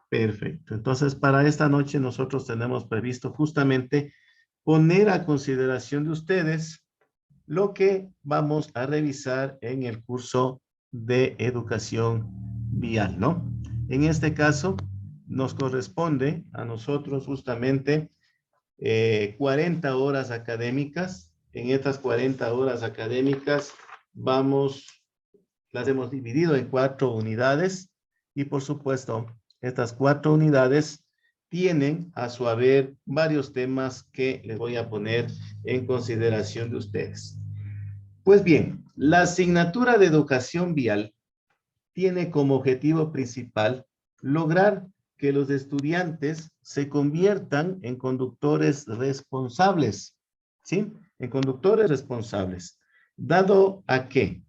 Perfecto. Entonces, para esta noche nosotros tenemos previsto justamente poner a consideración de ustedes lo que vamos a revisar en el curso de educación vial, ¿no? En este caso, nos corresponde a nosotros justamente 40 horas académicas. En estas 40 horas académicas las hemos dividido en 4 unidades y por supuesto, estas 4 unidades tienen a su haber varios temas que les voy a poner en consideración de ustedes. Pues bien, la asignatura de educación vial tiene como objetivo principal lograr que los estudiantes se conviertan en conductores responsables, ¿sí? En conductores responsables, dado a que,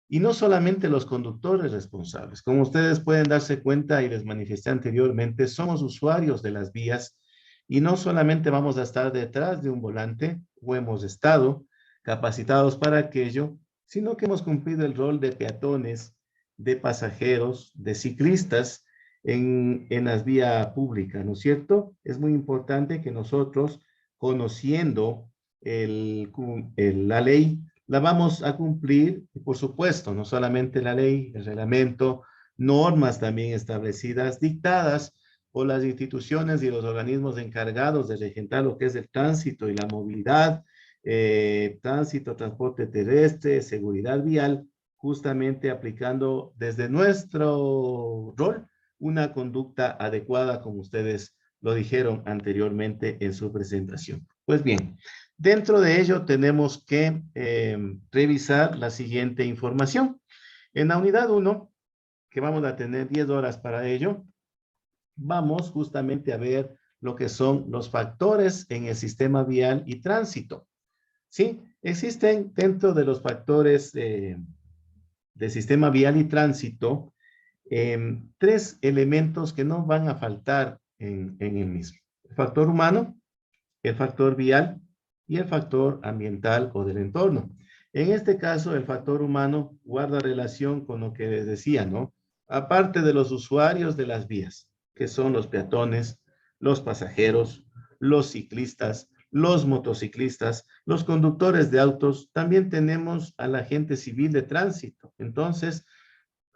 y no solamente los conductores responsables, como ustedes pueden darse cuenta y les manifesté anteriormente, somos usuarios de las vías y no solamente vamos a estar detrás de un volante o hemos estado capacitados para aquello, sino que hemos cumplido el rol de peatones, de pasajeros, de ciclistas en las vías públicas, ¿no es cierto? Es muy importante que nosotros, conociendo la ley, la vamos a cumplir, y por supuesto, no solamente la ley, el reglamento, normas también establecidas, dictadas por las instituciones y los organismos encargados de regentar lo que es el tránsito y la movilidad, tránsito, transporte terrestre, seguridad vial, justamente aplicando desde nuestro rol una conducta adecuada, como ustedes lo dijeron anteriormente en su presentación. Pues bien, dentro de ello tenemos que revisar la siguiente información. En la unidad 1, que vamos a tener 10 horas para ello, vamos justamente a ver lo que son los factores en el sistema vial y tránsito. ¿Sí? Existen dentro de los factores del sistema vial y tránsito 3 elementos que no van a faltar en el mismo. El factor humano, el factor vial y el factor ambiental o del entorno. En este caso, el factor humano guarda relación con lo que les decía, ¿no? Aparte de los usuarios de las vías, que son los peatones, los pasajeros, los ciclistas, los motociclistas, los conductores de autos, también tenemos a la gente civil de tránsito. Entonces,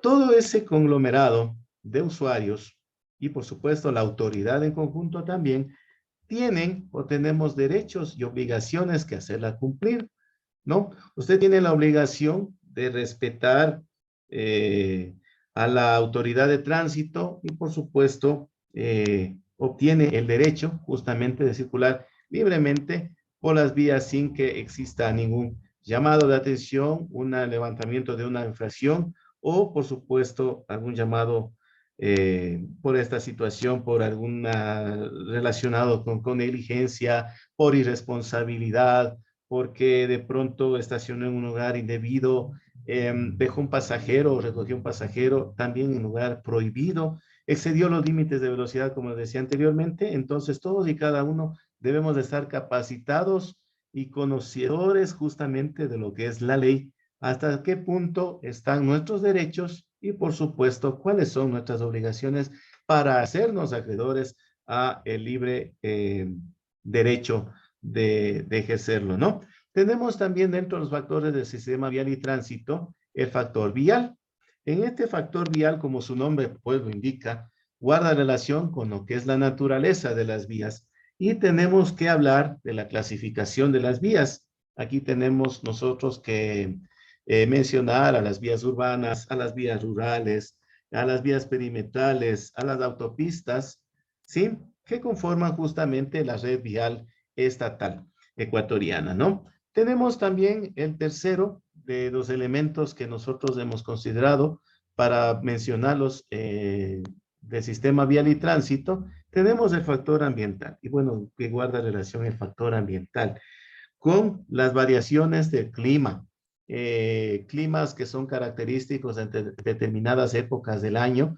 todo ese conglomerado de usuarios y por supuesto la autoridad en conjunto también tienen o tenemos derechos y obligaciones que hacerla cumplir, ¿no? Usted tiene la obligación de respetar a la autoridad de tránsito y por supuesto obtiene el derecho justamente de circular libremente por las vías sin que exista ningún llamado de atención, un levantamiento de una infracción o por supuesto algún llamado por esta situación, por alguna relacionado con negligencia, por irresponsabilidad, porque de pronto estacionó en un lugar indebido, dejó un pasajero o recogió un pasajero también en un lugar prohibido, excedió los límites de velocidad, como decía anteriormente. Entonces todos y cada uno debemos de estar capacitados y conocedores justamente de lo que es la ley, hasta qué punto están nuestros derechos y por supuesto cuáles son nuestras obligaciones para hacernos acreedores a el libre derecho de ejercerlo, ¿no? Tenemos también dentro de los factores del sistema vial y tránsito el factor vial. En este factor vial, como su nombre pues lo indica, guarda relación con lo que es la naturaleza de las vías y tenemos que hablar de la clasificación de las vías. Aquí tenemos nosotros que mencionar a las vías urbanas, a las vías rurales, a las vías perimetrales, a las autopistas, ¿sí? Que conforman justamente la red vial estatal ecuatoriana, ¿no? Tenemos también el tercero de los elementos que nosotros hemos considerado para mencionarlos del sistema vial y tránsito. Tenemos el factor ambiental y bueno, que guarda relación el factor ambiental con las variaciones del clima, climas que son característicos en determinadas épocas del año,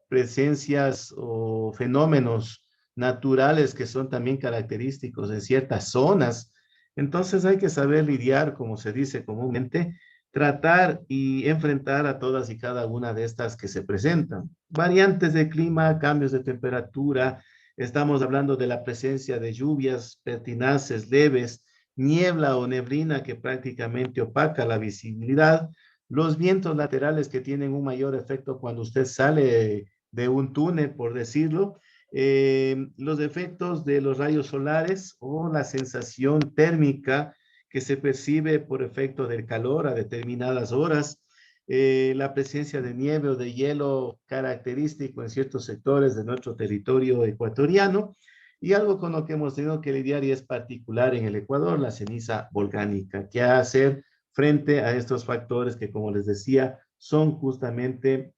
presencias o fenómenos naturales que son también característicos en ciertas zonas. Entonces hay que saber lidiar, como se dice comúnmente, tratar y enfrentar a todas y cada una de estas que se presentan. Variantes de clima, cambios de temperatura, estamos hablando de la presencia de lluvias pertinaces leves, niebla o neblina que prácticamente opaca la visibilidad, los vientos laterales que tienen un mayor efecto cuando usted sale de un túnel, por decirlo, los efectos de los rayos solares o la sensación térmica que se percibe por efecto del calor a determinadas horas, la presencia de nieve o de hielo característico en ciertos sectores de nuestro territorio ecuatoriano, y algo con lo que hemos tenido que lidiar y es particular en el Ecuador, la ceniza volcánica. ¿Qué hacer frente a estos factores que, como les decía, son justamente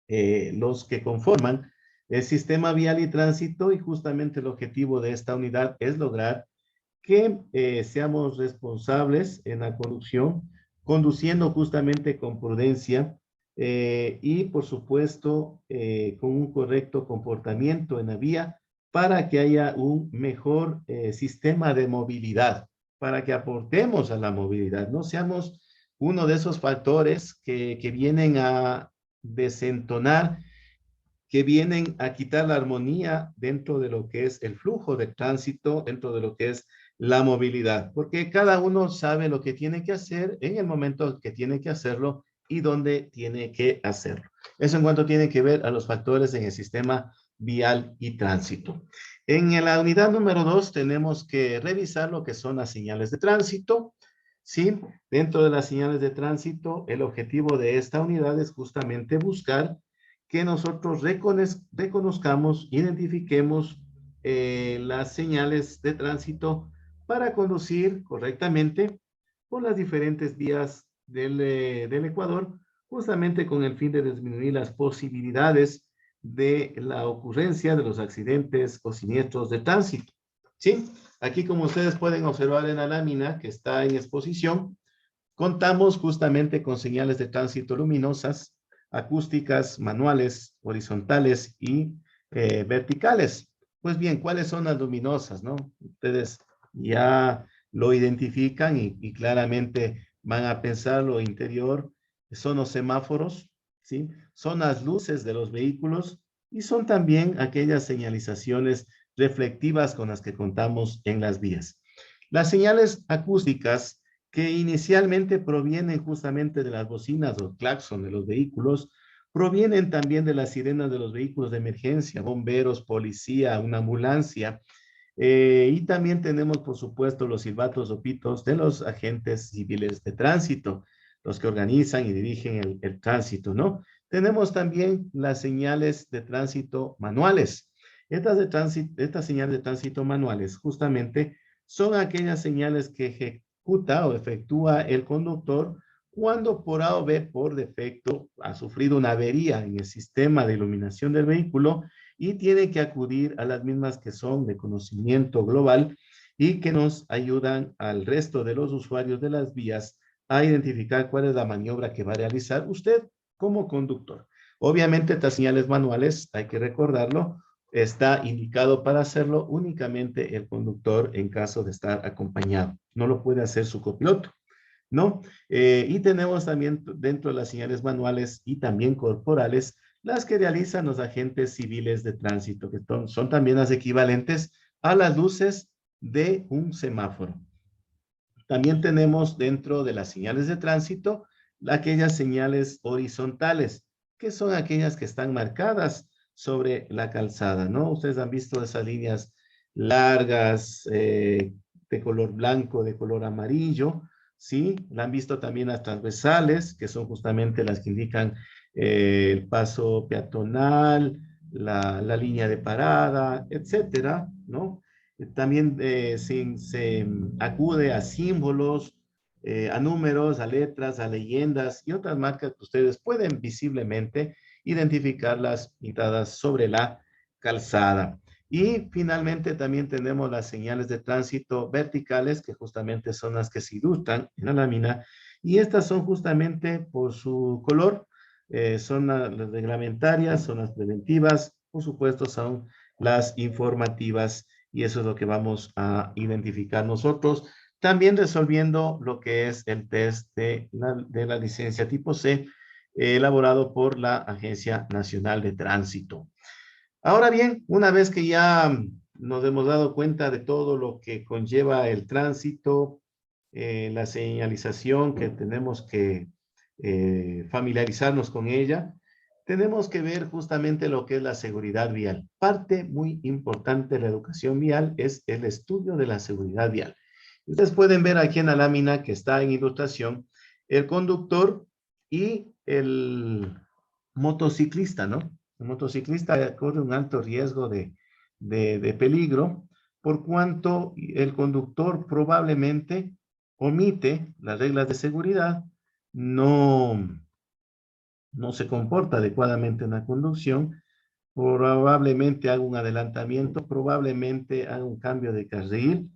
los que conforman el sistema vial y tránsito? Y justamente el objetivo de esta unidad es lograr que seamos responsables en la conducción, conduciendo justamente con prudencia y, por supuesto, con un correcto comportamiento en la vía para que haya un mejor sistema de movilidad, para que aportemos a la movilidad, no seamos uno de esos factores que vienen a desentonar, que vienen a quitar la armonía dentro de lo que es el flujo de tránsito, dentro de lo que es la movilidad, porque cada uno sabe lo que tiene que hacer en el momento que tiene que hacerlo y dónde tiene que hacerlo. Eso en cuanto tiene que ver a los factores en el sistema vial y tránsito. En la unidad número 2 tenemos que revisar lo que son las señales de tránsito. Sí, dentro de las señales de tránsito, el objetivo de esta unidad es justamente buscar que nosotros reconozcamos, identifiquemos las señales de tránsito para conducir correctamente por las diferentes vías del Ecuador, justamente con el fin de disminuir las posibilidades de la ocurrencia de los accidentes o siniestros de tránsito. ¿Sí? Aquí, como ustedes pueden observar en la lámina que está en exposición, contamos justamente con señales de tránsito luminosas, acústicas, manuales, horizontales y verticales. Pues bien, ¿cuáles son las luminosas, no? Ustedes ya lo identifican y claramente van a pensar lo interior. Son los semáforos, ¿sí? Son las luces de los vehículos y son también aquellas señalizaciones reflectivas con las que contamos en las vías. Las señales acústicas que inicialmente provienen justamente de las bocinas o claxon de los vehículos, provienen también de las sirenas de los vehículos de emergencia, bomberos, policía, una ambulancia, y también tenemos, por supuesto, los silbatos o pitos de los agentes civiles de tránsito, los que organizan y dirigen el tránsito, ¿no? Tenemos también las señales de tránsito manuales. Estas señales de tránsito manuales justamente son aquellas señales que ejecuta o efectúa el conductor cuando por A o B, por defecto, ha sufrido una avería en el sistema de iluminación del vehículo y tiene que acudir a las mismas que son de conocimiento global y que nos ayudan al resto de los usuarios de las vías a identificar cuál es la maniobra que va a realizar usted como conductor. Obviamente, estas señales manuales, hay que recordarlo, está indicado para hacerlo únicamente el conductor en caso de estar acompañado. No lo puede hacer su copiloto, ¿no? Y tenemos también dentro de las señales manuales y también corporales las que realizan los agentes civiles de tránsito, que son también las equivalentes a las luces de un semáforo. También tenemos dentro de las señales de tránsito aquellas señales horizontales, que son aquellas que están marcadas sobre la calzada, ¿no? Ustedes han visto esas líneas largas, de color blanco, de color amarillo, ¿sí? La han visto también las transversales, que son justamente las que indican el paso peatonal, la línea de parada, etcétera, ¿no? También se acude a símbolos, a números, a letras, a leyendas y otras marcas que ustedes pueden visiblemente identificarlas pintadas sobre la calzada. Y finalmente también tenemos las señales de tránsito verticales, que justamente son las que se ilustran en la lámina, y estas son justamente por su color, son las reglamentarias, son las preventivas, por supuesto son las informativas, y eso es lo que vamos a identificar nosotros También resolviendo lo que es el test de la licencia tipo C, elaborado por la Agencia Nacional de Tránsito. Ahora bien, una vez que ya nos hemos dado cuenta de todo lo que conlleva el tránsito, la señalización que tenemos que familiarizarnos con ella, tenemos que ver justamente lo que es la seguridad vial. Parte muy importante de la educación vial es el estudio de la seguridad vial. Ustedes pueden ver aquí en la lámina que está en ilustración el conductor y el motociclista, ¿no? El motociclista corre un alto riesgo de peligro, por cuanto el conductor probablemente omite las reglas de seguridad, no, no se comporta adecuadamente en la conducción, probablemente haga un adelantamiento, probablemente haga un cambio de carril,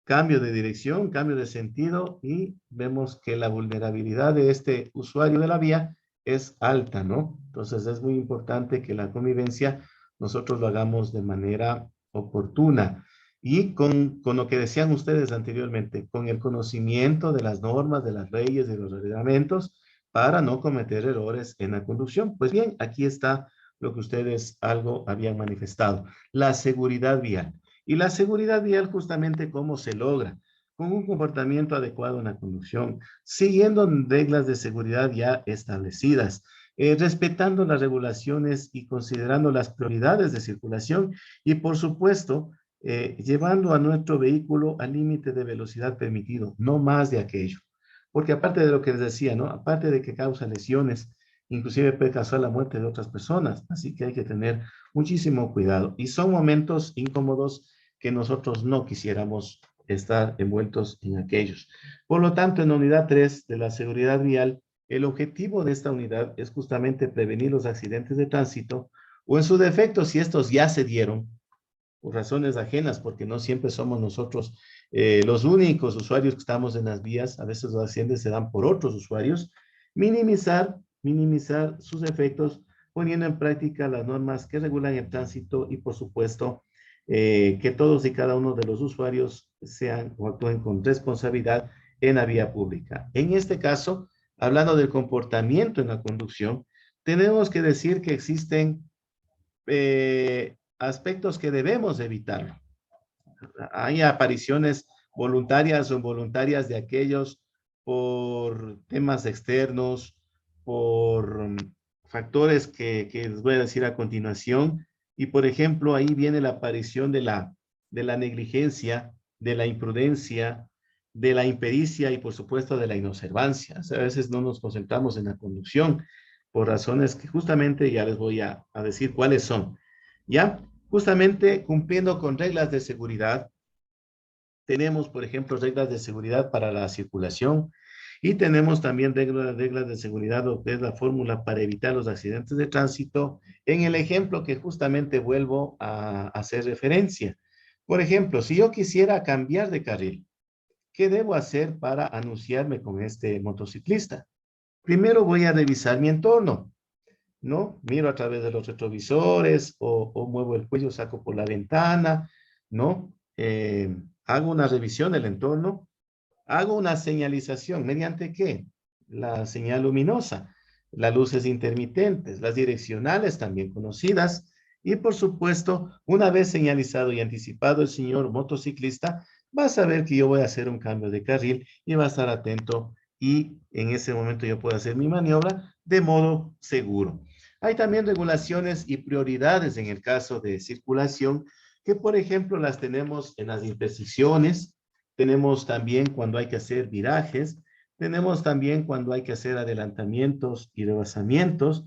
cambio de dirección, cambio de sentido, y vemos que la vulnerabilidad de este usuario de la vía es alta, ¿no? Entonces es muy importante que la convivencia nosotros lo hagamos de manera oportuna y con lo que decían ustedes anteriormente, con el conocimiento de las normas, de las leyes, de los reglamentos, para no cometer errores en la conducción. Pues bien, aquí está lo que ustedes algo habían manifestado, la seguridad vial. Y la seguridad vial justamente cómo se logra, con un comportamiento adecuado en la conducción, siguiendo reglas de seguridad ya establecidas, respetando las regulaciones y considerando las prioridades de circulación y, por supuesto, llevando a nuestro vehículo al límite de velocidad permitido, no más de aquello. Porque aparte de lo que les decía, ¿no? Aparte de que causa lesiones, inclusive puede causar la muerte de otras personas, así que hay que tener muchísimo cuidado. Y son momentos incómodos que nosotros no quisiéramos estar envueltos en aquellos. Por lo tanto, en la unidad 3 de la seguridad vial, el objetivo de esta unidad es justamente prevenir los accidentes de tránsito o, en su defecto, si estos ya se dieron por razones ajenas, porque no siempre somos nosotros los únicos usuarios que estamos en las vías, a veces los accidentes se dan por otros usuarios, minimizar sus efectos poniendo en práctica las normas que regulan el tránsito y, por supuesto, que todos y cada uno de los usuarios sean o actúen con responsabilidad en la vía pública. En este caso, hablando del comportamiento en la conducción, tenemos que decir que existen aspectos que debemos evitar. Hay apariciones voluntarias o involuntarias de aquellos por temas externos, por factores que les voy a decir a continuación. Y, por ejemplo, ahí viene la aparición de la negligencia, de la imprudencia, de la impericia y, por supuesto, de la inobservancia. O sea, a veces no nos concentramos en la conducción por razones que justamente ya les voy a decir cuáles son. ¿Ya? Justamente cumpliendo con reglas de seguridad, tenemos, por ejemplo, reglas de seguridad para la circulación y tenemos también reglas de seguridad, lo que es la fórmula para evitar los accidentes de tránsito, en el ejemplo que justamente vuelvo a hacer referencia. Por ejemplo, si yo quisiera cambiar de carril, ¿qué debo hacer para anunciarme con este motociclista? Primero voy a revisar mi entorno, ¿no? Miro a través de los retrovisores o muevo el cuello, saco por la ventana, ¿no? Hago una revisión del entorno, hago una señalización. ¿Mediante qué? La señal luminosa, las luces intermitentes, las direccionales también conocidas y, por supuesto, una vez señalizado y anticipado el señor motociclista, va a saber que yo voy a hacer un cambio de carril y va a estar atento y en ese momento yo puedo hacer mi maniobra de modo seguro. Hay también regulaciones y prioridades en el caso de circulación que, por ejemplo, las tenemos en las intersecciones, tenemos también cuando hay que hacer virajes, tenemos también cuando hay que hacer adelantamientos y rebasamientos,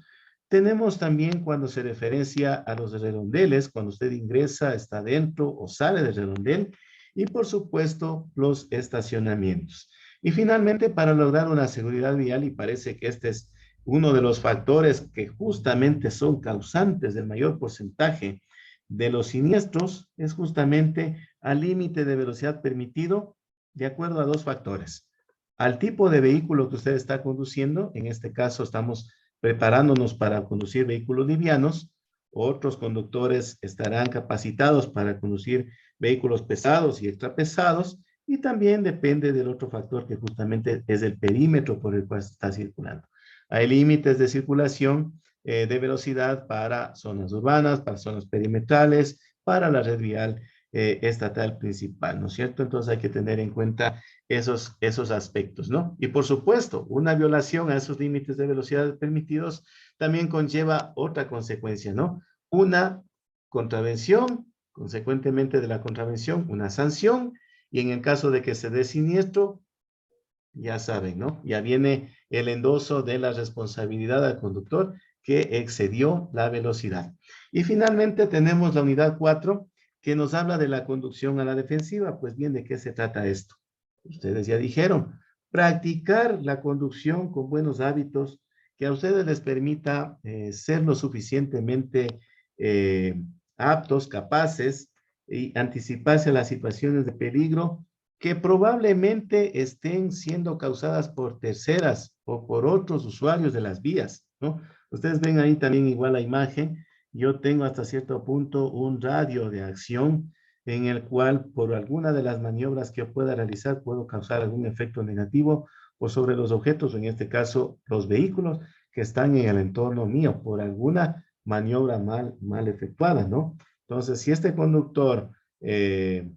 tenemos también cuando se referencia a los redondeles, cuando usted ingresa, está dentro o sale del redondel, y por supuesto los estacionamientos. Y finalmente, para lograr una seguridad vial, y parece que este es uno de los factores que justamente son causantes del mayor porcentaje de los siniestros, es justamente al límite de velocidad permitido de acuerdo a dos factores. Al tipo de vehículo que usted está conduciendo, en este caso estamos preparándonos para conducir vehículos livianos, otros conductores estarán capacitados para conducir vehículos pesados y extrapesados, Y también depende del otro factor que justamente es el perímetro por el cual está circulando. Hay límites de circulación de velocidad para zonas urbanas, para zonas perimetrales, para la red vial estatal principal, ¿no es cierto? Entonces hay que tener en cuenta esos aspectos, ¿no? Y por supuesto, una violación a esos límites de velocidad permitidos también conlleva otra consecuencia, ¿no? Una contravención, consecuentemente de la contravención, una sanción, y en el caso de que se dé siniestro, ya saben, ¿no? Ya viene el endoso de la responsabilidad al conductor que excedió la velocidad. Y finalmente tenemos la unidad 4 que nos habla de la conducción a la defensiva. Pues bien, ¿de qué se trata esto? Ustedes ya dijeron, practicar la conducción con buenos hábitos que a ustedes les permita ser lo suficientemente eh, aptos, capaces y anticiparse a las situaciones de peligro que probablemente estén siendo causadas por terceras o por otros usuarios de las vías, ¿no? Ustedes ven ahí también igual la imagen. Yo tengo hasta cierto punto un radio de acción en el cual por alguna de las maniobras que pueda realizar puedo causar algún efecto negativo o sobre los objetos, en este caso los vehículos que están en el entorno mío por alguna maniobra mal efectuada, ¿no? Entonces, si este conductor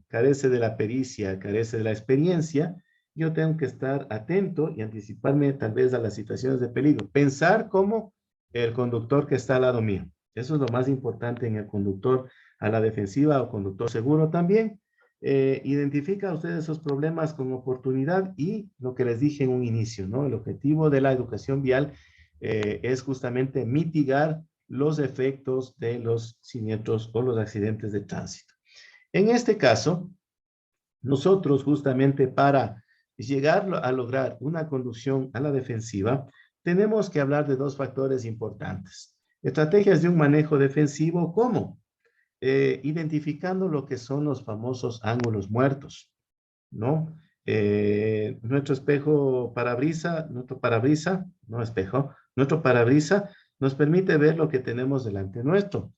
carece de la pericia, carece de la experiencia, yo tengo que estar atento y anticiparme tal vez a las situaciones de peligro. Pensar como el conductor que está al lado mío. Eso es lo más importante en el conductor a la defensiva o conductor seguro también. Identifica usted esos problemas con oportunidad y lo que les dije en un inicio, ¿no? El objetivo de la educación vial es justamente mitigar los efectos de los siniestros o los accidentes de tránsito. En este caso, nosotros justamente para llegar a lograr una conducción a la defensiva, tenemos que hablar de dos factores importantes. Estrategias de un manejo defensivo, ¿cómo? Identificando lo que son los famosos ángulos muertos, ¿no? Nuestro parabrisa, no espejo, nuestro parabrisa nos permite ver lo que tenemos delante nuestro.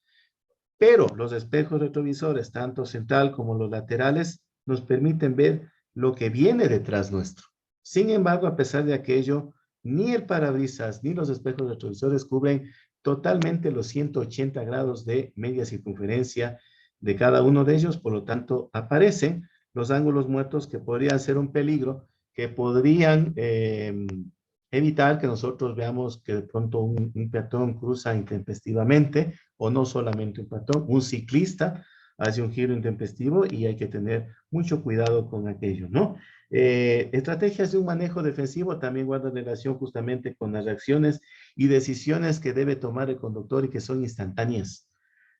Pero los espejos retrovisores, tanto central como los laterales, nos permiten ver lo que viene detrás nuestro. Sin embargo, a pesar de aquello, ni el parabrisas ni los espejos retrovisores cubren totalmente los 180 grados de media circunferencia de cada uno de ellos. Por lo tanto, aparecen los ángulos muertos que podrían ser un peligro, que podrían evitar que nosotros veamos que de pronto un peatón cruza intempestivamente, o no solamente un peatón, un ciclista hace un giro intempestivo y hay que tener mucho cuidado con aquello, ¿no? Estrategias de un manejo defensivo también guardan relación justamente con las reacciones y decisiones que debe tomar el conductor y que son instantáneas.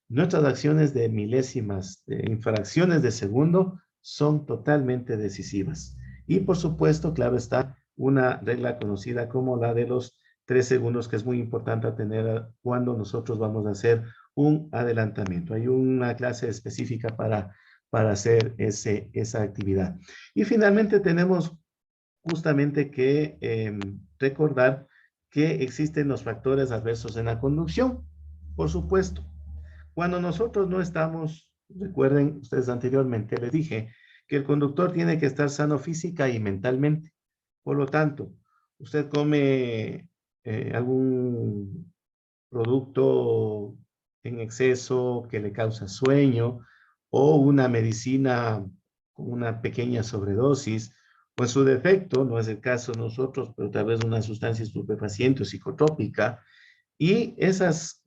Nuestras acciones de milésimas, de infracciones de segundo, son totalmente decisivas. Y por supuesto, claro está, una regla conocida como la de los 3 segundos, que es muy importante tener cuando nosotros vamos a hacer un adelantamiento. Hay una clase específica para hacer esa actividad. Y finalmente tenemos justamente que recordar que existen los factores adversos en la conducción, por supuesto. Cuando nosotros no estamos, recuerden ustedes anteriormente, les dije que el conductor tiene que estar sano física y mentalmente. Por lo tanto, usted come algún producto en exceso que le causa sueño o una medicina con una pequeña sobredosis, o en su defecto, no es el caso de nosotros, pero tal vez una sustancia estupefaciente o psicotrópica, y esas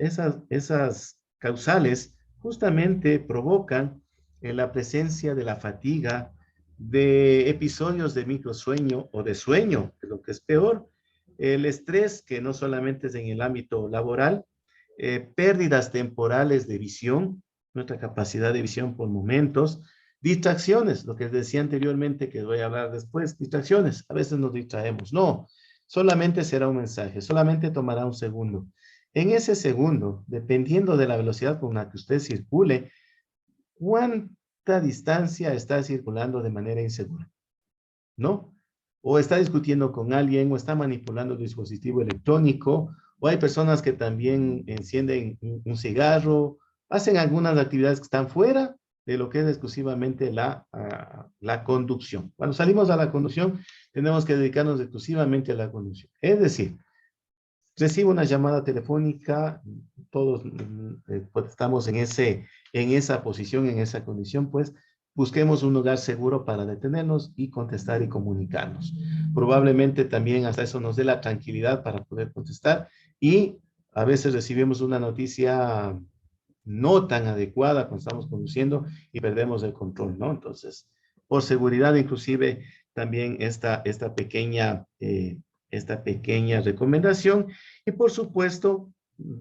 causales justamente provocan la presencia de la fatiga, de episodios de microsueño o de sueño, que es lo que es peor, el estrés, que no solamente es en el ámbito laboral, pérdidas temporales de visión, nuestra capacidad de visión por momentos, distracciones, lo que les decía anteriormente, que voy a hablar después, distracciones, a veces nos distraemos, no, solamente será un mensaje, solamente tomará un segundo. En ese segundo, dependiendo de la velocidad con la que usted circule, ¿cuánta distancia está circulando de manera insegura? ¿No? O está discutiendo con alguien, o está manipulando el dispositivo electrónico, o hay personas que también encienden un cigarro, hacen algunas actividades que están fuera de lo que es exclusivamente la conducción. Cuando salimos a la conducción, tenemos que dedicarnos exclusivamente a la conducción. Es decir, recibo una llamada telefónica, todos pues, estamos en esa posición, en esa condición, pues busquemos un lugar seguro para detenernos y contestar y comunicarnos. Probablemente también hasta eso nos dé la tranquilidad para poder contestar y a veces recibimos una noticia no tan adecuada cuando estamos conduciendo y perdemos el control, ¿no? Entonces, por seguridad, inclusive, también esta pequeña recomendación y, por supuesto,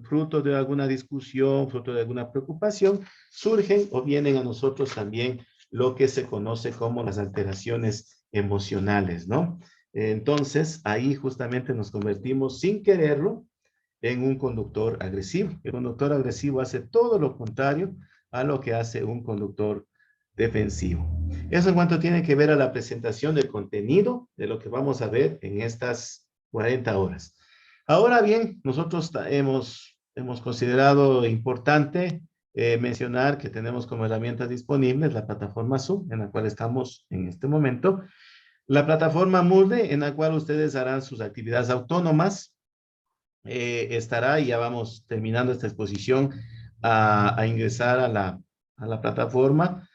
fruto de alguna discusión, fruto de alguna preocupación, surgen o vienen a nosotros también lo que se conoce como las alteraciones emocionales, ¿no? Entonces, ahí justamente nos convertimos sin quererlo en un conductor agresivo. El conductor agresivo hace todo lo contrario a lo que hace un conductor defensivo. Eso en cuanto tiene que ver a la presentación del contenido de lo que vamos a ver en estas 40 horas. Ahora bien, nosotros hemos considerado importante mencionar que tenemos como herramientas disponibles la plataforma Zoom, en la cual estamos en este momento, la plataforma Moodle, en la cual ustedes harán sus actividades autónomas, estará, y ya vamos terminando esta exposición, a ingresar a la plataforma.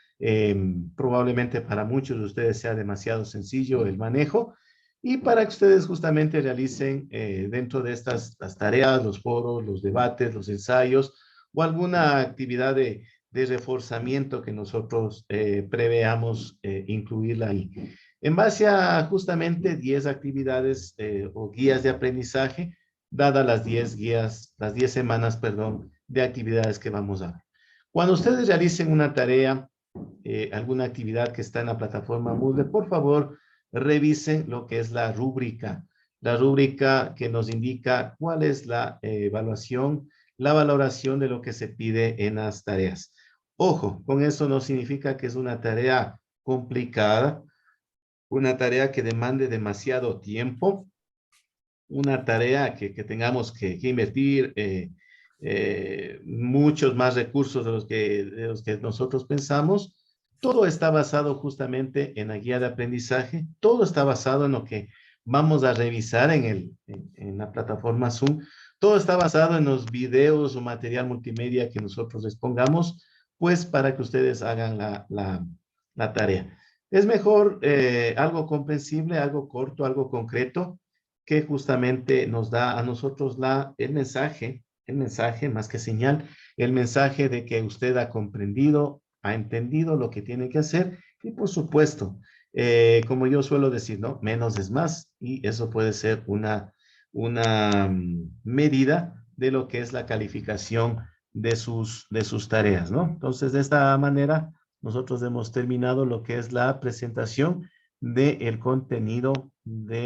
Probablemente para muchos de ustedes sea demasiado sencillo el manejo y para que ustedes justamente realicen dentro de las tareas, los foros, los debates, los ensayos o alguna actividad de reforzamiento que nosotros preveamos incluirla ahí. En base a justamente 10 actividades o guías de aprendizaje, dadas las 10 semanas, perdón, de actividades que vamos a ver. Cuando ustedes realicen una tarea, alguna actividad que está en la plataforma Moodle, por favor, revisen lo que es la rúbrica que nos indica cuál es la evaluación, la valoración de lo que se pide en las tareas. Ojo, con eso no significa que es una tarea complicada, una tarea que demande demasiado tiempo, una tarea que tengamos que invertir muchos más recursos de los que nosotros pensamos. Todo está basado justamente en la guía de aprendizaje, todo está basado en lo que vamos a revisar en la plataforma Zoom, todo está basado en los videos o material multimedia que nosotros les pongamos, pues para que ustedes hagan la tarea. Es mejor algo comprensible, algo corto, algo concreto, que justamente nos da a nosotros el mensaje más que señal, el mensaje de que usted ha comprendido, ha entendido lo que tiene que hacer y por supuesto, como yo suelo decir, ¿no? Menos es más y eso puede ser una medida de lo que es la calificación de sus tareas, ¿no? Entonces, de esta manera, nosotros hemos terminado lo que es la presentación del contenido de